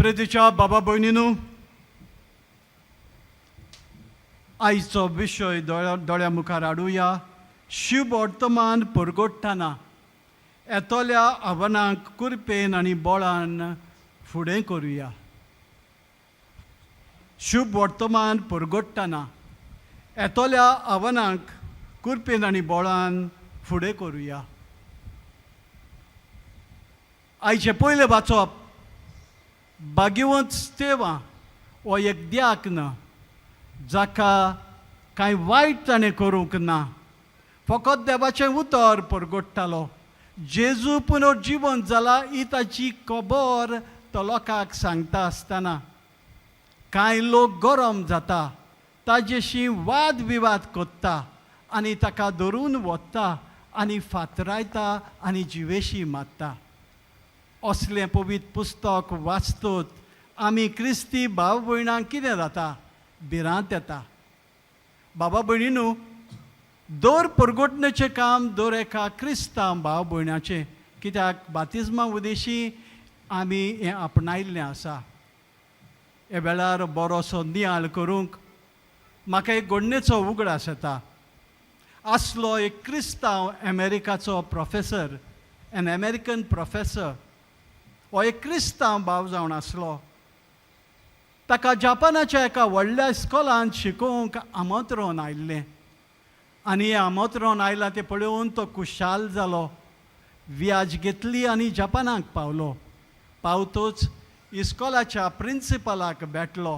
प्रेतीच्या बाबा भयणीनू, आयचो विशय दोळ्या मुखार हाडुया. शुभ वर्तमान परगट्टाना येतोल्या आव्हानांक कुरपेन आनी बोळान फुडें करुया. शुभ वर्तमान परगट्टाना येतोल्या आव्हानांक कुरपेन आनी बोळान फुडें करुया. आयचे पयले वाचप भाग्यवंत स्तेवा हो एक दियाक्न जाका कांय वायट ताणें करूंक ना. फकत देवाचें उतर परगट्टालो. जेजू पुनर्जीवन जाला ही ताची खबर तो लोकांक सांगता आसतना कांय लोक गरम जाता, ताजेशी वाद विवाद कोत्ता आनी ताका धरून व्हरता आनी फातरायता आनी जिवेशी मारता. असलें पवित्र पुस्तक वाचतत आमी क्रिस्ती भाव भयणांक कितें जाता? भिरांत येता. बाबा भयणीनू, दर परगटणेचें काम दर एका क्रिस्तांव भाव भयणाचें, कित्याक बातिजमा उदेशी आमी हें आपणायिल्लें आसा. हे वेळार बरोसो नियाळ करूंक म्हाका एक घडणेचो उगडास येता. आसलो एक क्रिस्तांव अमेरिकाचो प्रोफेसर, एन अमेरिकन प्रोफेसर. हो एक क्रिस्तांव भाव जावन आसलो. ताका जापानाच्या एका व्हडल्या इस्कॉलांत शिकोवंक आमंत्रण आयिल्लें आनी हें आमंत्रण आयलां तें पळोवन तो खुशाल जालो. व्याज घेतली आनी जापानाक पावलो. पावतच इस्कॉलाच्या प्रिंसिपलाक भेटलो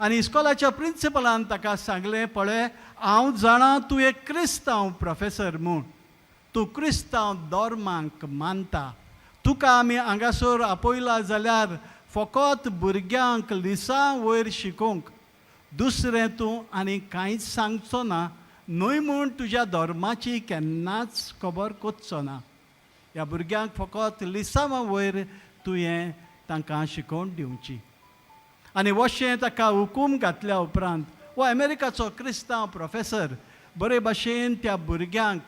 आनी इस्कॉलाच्या प्रिंसिपलान ताका सांगलें, पळय, हांव जाणां तूं एक क्रिस्तांव प्रोफेसर म्हूण. तूं क्रिस्तांव धर्मांक मानता. तुका आमी हांगासर आपयला जाल्यार फकत भुरग्यांक लिसां वयर शिकोवंक. दुसरें तूं आनी कांयच सांगचो ना, न्हय म्हूण तुज्या धर्माची केन्नाच खबर कोचचो ना. ह्या भुरग्यांक फकत लिसांवां वयर तुवें तांकां शिकोवन दिवची. आनी अशें ताका हुकूम घातल्या उपरांत हो अमेरिकाचो क्रिस्तांव प्रोफेसर बरे भाशेन त्या भुरग्यांक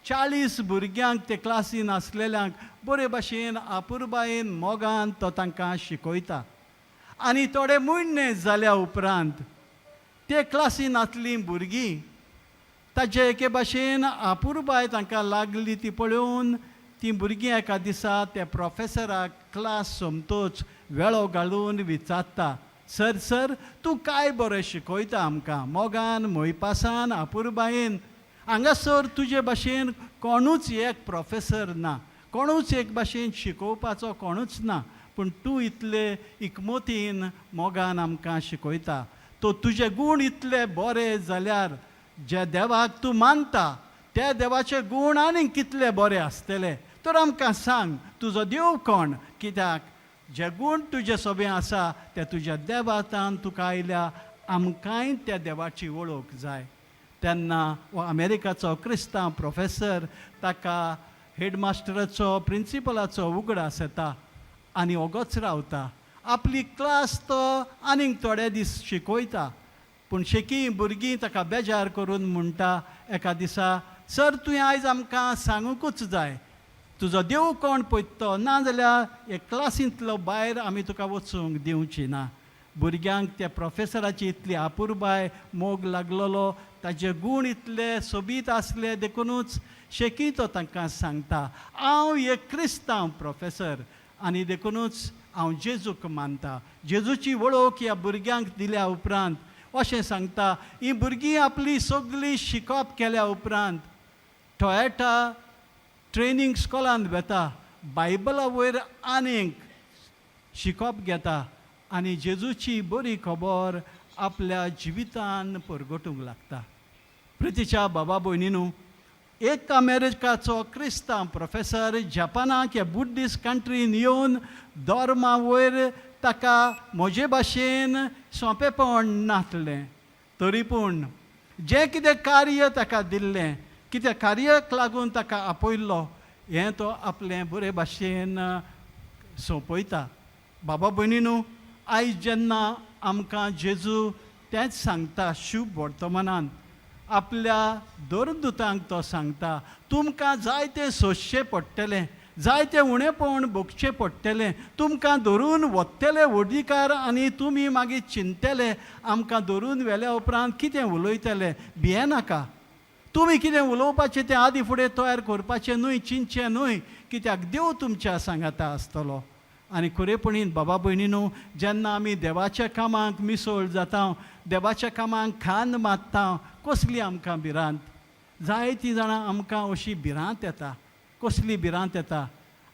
40 भुरग्यांक ते क्लासीन आसलेल्यांक बरे भाशेन आपुरबायेन मोगान तो तांकां शिकयता. आनी थोडे म्हयने जाल्या उपरांत ते क्लासीन आसलीं भुरगीं ताजे एके भाशेन आपुरबाय तांकां लागली ती पळोवन तीं भुरगीं एका दिसा त्या प्रोफेसराक क्लास सोंपतच वेळो घालून विचारता, सर सर, तूं काय बरें शिकयता आमकां, मोगान मोयपासान आपुरबायेन. हांगासर तुजे भाशेन कोणूच एक प्रोफेसर ना, कोणूच एक भाशेन शिकोवपाचो कोणूच ना, पूण तूं इतले इकमतीन मोगान आमकां शिकयता. तो तुजे गूण इतले बरे जाल्यार ज्या देवाक तूं मानता त्या देवाचे गूण आनीक कितले बरे आसतले. तर आमकां सांग, तुजो देव कोण? कित्याक जे गूण तुजे सोबे आसा ते तुज्या देवातान तुका आयल्या आमकांय त्या देवाची वळख जाय. तेन्ना हो अमेरिकाचो क्रिस्तांव प्रोफेसर ताका हेडमास्टराचो प्रिंसिपलाचो उगडास येता आनी ओगोच रावता. आपली क्लास तो आनीक थोडे दीस शिकयता, पूण शेकी भुरगीं ताका बेजार करून म्हणटा एका दिसा, सर, तुवें आयज आमकां सांगूंकूच जाय, तुजो देव कोण पळयतो, नाजाल्यार हे क्लासींतलो भायर आमी तुका वचूंक दिवची ना. भुरग्यांक त्या प्रोफेसराची इतली आपुरबाय मोग लागलेलो, ताजे गूण इतले सोबीत आसले देखूनच शेकी तो तांकां सांगता, हांव एक क्रिस्तांव प्रोफेसर आनी देखूनच हांव जेजूक मानता. जेजूची वळख ह्या भुरग्यांक दिल्या उपरांत अशें सांगता, ही भुरगीं आपली सगळी शिकप केल्या उपरांत टॉयटा ट्रेनींग स्कॉलांत वता, बायबला वयर आनीक शिकप घेता आनी जेजूची बरी खबर आपल्या जिवितान परगटूंक लागता. प्रितीच्या बाबा भयणीनू, एक अमेरिकाचो क्रिस्तांव प्रोफेसर जपानाक ह्या बुद्धिस्ट कंट्रीन येवन धर्मा वयर ताका म्हजे भाशेन सोंपेपण नासलें. तरी पूण जें कितें कार्य ताका दिल्लें, कितें कार्याक लागून ताका आपयल्लो, हें तो आपलें बरे भाशेन सोंपयता. बाबा भयणीनू, आयज जेन्ना आमकां जेजू तेंच सांगता शुभ वर्तमानान, आपल्या दोरदूतांक तो सांगता, तुमकां जाय तें सोंसचें पडटलें, जायते उणेपण भोगचें पडटलें, तुमकां धरून वतले ओडीकार आनी तुमी मागीर चिंतले आमकां धरून व्हेल्या उपरांत कितें उलयतले. भियेनाका. तुमी कितें उलोवपाचें तें आदी फुडें तयार करपाचें न्हय, चिंतचें न्हय, कित्याक देव तुमच्या सांगाता आसतलो. आनी खरेपणीन बाबा भयणीनो, जेन्ना आमी देवाच्या कामाक मिसळ जाता, देवाच्या कामाक खांद मारता, कसली आमकां भिरांत. जायतीं जाणां आमकां अशी भिरांत येता. कसली भिरांत येता.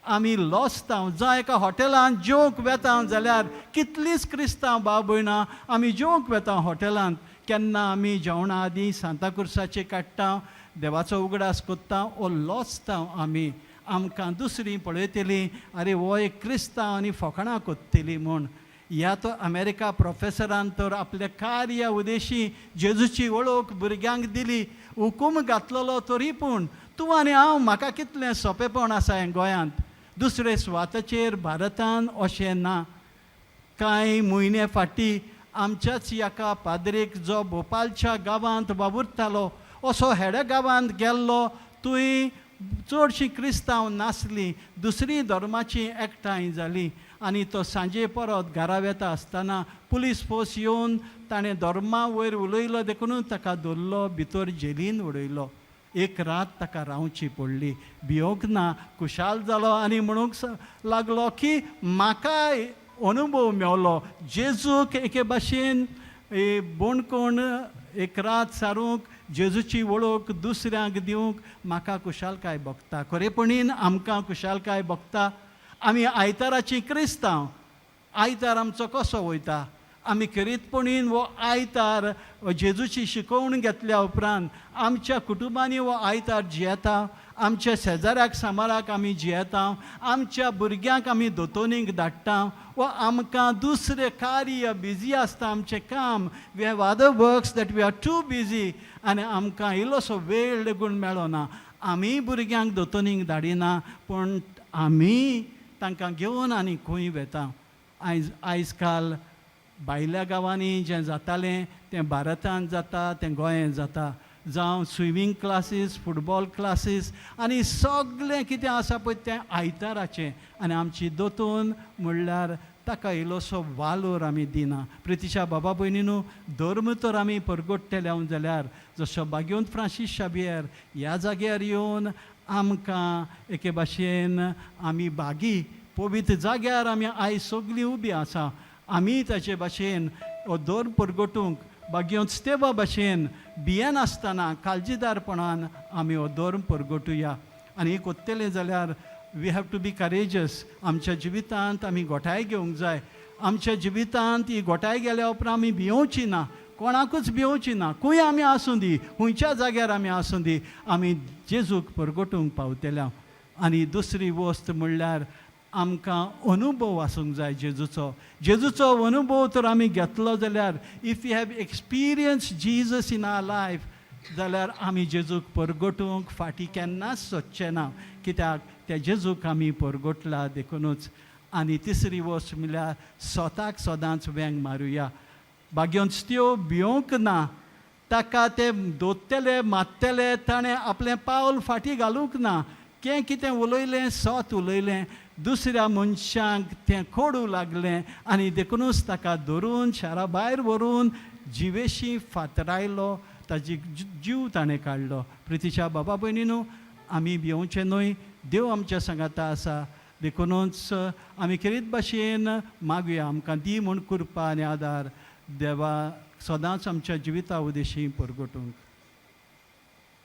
आमी लॉसता, जावं एका हॉटेलांत जेवंक वेता जाल्यार कितलींच क्रिस्तांव भाव भयणां आमी जेवंक वेता हॉटेलांत. केन्ना आमी जेवणा आदीं सांताक्रुसाचें काडटा, देवाचो उगडास कोत्ता, ओ लॉसता आमी. आमकां दुसरीं पळयतलीं, अरे हो एक क्रिस्तांव आनी फकाणां कोत्तली म्हूण. ह्या तो अमेरिका प्रोफेसरान तर आपल्या कार्या उदेशी जेजूची वळख भुरग्यांक दिली, हुकूम घातलेलो तरी पूण तूं आनी हांव म्हाका कितलें सोंपेपण आसा हें गोंयांत. दुसरे सुवातेचेर भारतांत अशें ना. कांय म्हयने फाटीं आमच्याच एका पाद्रेक, जो भोपालच्या गांवांत वावुरतालो, असो हेडे गांवांत गेल्लो. थंय चडशीं क्रिस्तांव नासलीं, दुसरी धर्माची एकठांय जाली. आनी तो सांजे परत घरा वेता आसतना पुलीस फोर्स येवन ताणें धर्मा वयर उलयलो देखून ताका धरलो, भितर जेलीन उडयलो. एक रात ताका रावची पडली. भियोंक ना, खुशाल जालो आनी म्हणूंक लागलो की म्हाका अनुभव मेवलो. जेजूक एके भाशेन बोणकोण एक रात सारूंक, जेजूची वळख दुसऱ्यांक दिवंक म्हाका खुशालकाय भोगता. खरेपणीन आमकां खुशालकाय भोगता. आमी आयताराची क्रिस्तांव. आयतार आमचो कसो वयता? आमी खरीतपणीन हो आयतार जेजूची शिकोवण घेतल्या उपरांत आमच्या कुटुंबांनी हो आयतार जियेता. आमच्या शेजाऱ्याक सांबाळाक आमी जियेता. आमच्या भुरग्यांक आमी दोतोनीक धाडटा. व आमकां दुसरें कार्य बिजी आसता, आमचें काम. We have other works that we are too busy. आनी आमकां इल्लोसो वेळ लेगून मेळना. आमी भुरग्यांक दोतोनीक धाडिना, पूण आमी तांकां घेवन आनी खंय वेता. आयज काल भायल्या गांवांनी जें जातालें तें भारतांत जाता, तें गोंयांत जाता. जावं स्विमींग क्लासीस, फुटबॉल क्लासीस आनी सगळें कितें आसा पळय तें आयताराचें. आनी आमची दोतोन म्हणल्यार ताका इल्लोसो वालोर आमी दिना. प्रितीच्या बाबा भयणीनो, धर्म तर आमी परगट्टेले जाल्यार जसो भाग्यवंत फ्रांसीस शाबियर ह्या जाग्यार येवन आमकां एके भाशेन आमी बागी पवित्र जाग्यार आमी आयज सगळीं उबीं आसा. आमी ताचे भाशेन हो धर्म परगटूंक भाग्यवंत स्तेवा भाशेन भियेनासतना काळजीदारपणान आमी हो धर्म परगटुया. आनी कोत्तेलें जाल्यार we have to be courageous. आमच्या जिवितांत आमी गोठाय घेवंक जाय. आमच्या जिवितांत ही गोठाय गेल्या उपरांत आमी भियोवची ना, कोणाकूच भियोवची ना. खंय आमी आसूं दी, खंयच्या जाग्यार आमी आसूं दी, आमी जेजूक परगटूंक पावतल्या. आनी दुसरी वस्त म्हणल्यार आमकां अनुभव आसूंक जाय जेजूचो. जेजूचो अनुभव तर आमी घेतलो जाल्यार if you have experience Jesus in our life जाल्यार आमी जेजूक परगटूंक फाटीं केन्नाच सोदचें ना, कित्याक त्या जेजूक आमी परगटला देखूनच. आनी तिसरी वस्त म्हळ्यार स्वताक सदांच वेंग मारुया. भाग्यवंत स्तेव भियोंक ना. ताका ते दोत्तेले मात्तेले ताणें आपलें पावल फाटीं घालूंक ना. कितें उलयलें सोत उलयलें, दुसऱ्या मनशांक तें कोडू लागलें आनी देखूनच ताका धरून शारा भायर व्हरून जिवेशी फातरायलो, ताजी जीव ताणें काडलो. प्रितीच्या बाबा भयणीनो, आमी भियोवचें न्हय. देव आमच्या सांगाता आसा. देखूनच आमी खरीत भाशेन मागुया आमकां दी म्हूण कृपा आनी आदार. देवा सदांच आमच्या जिविता उदेशी परगटूंक.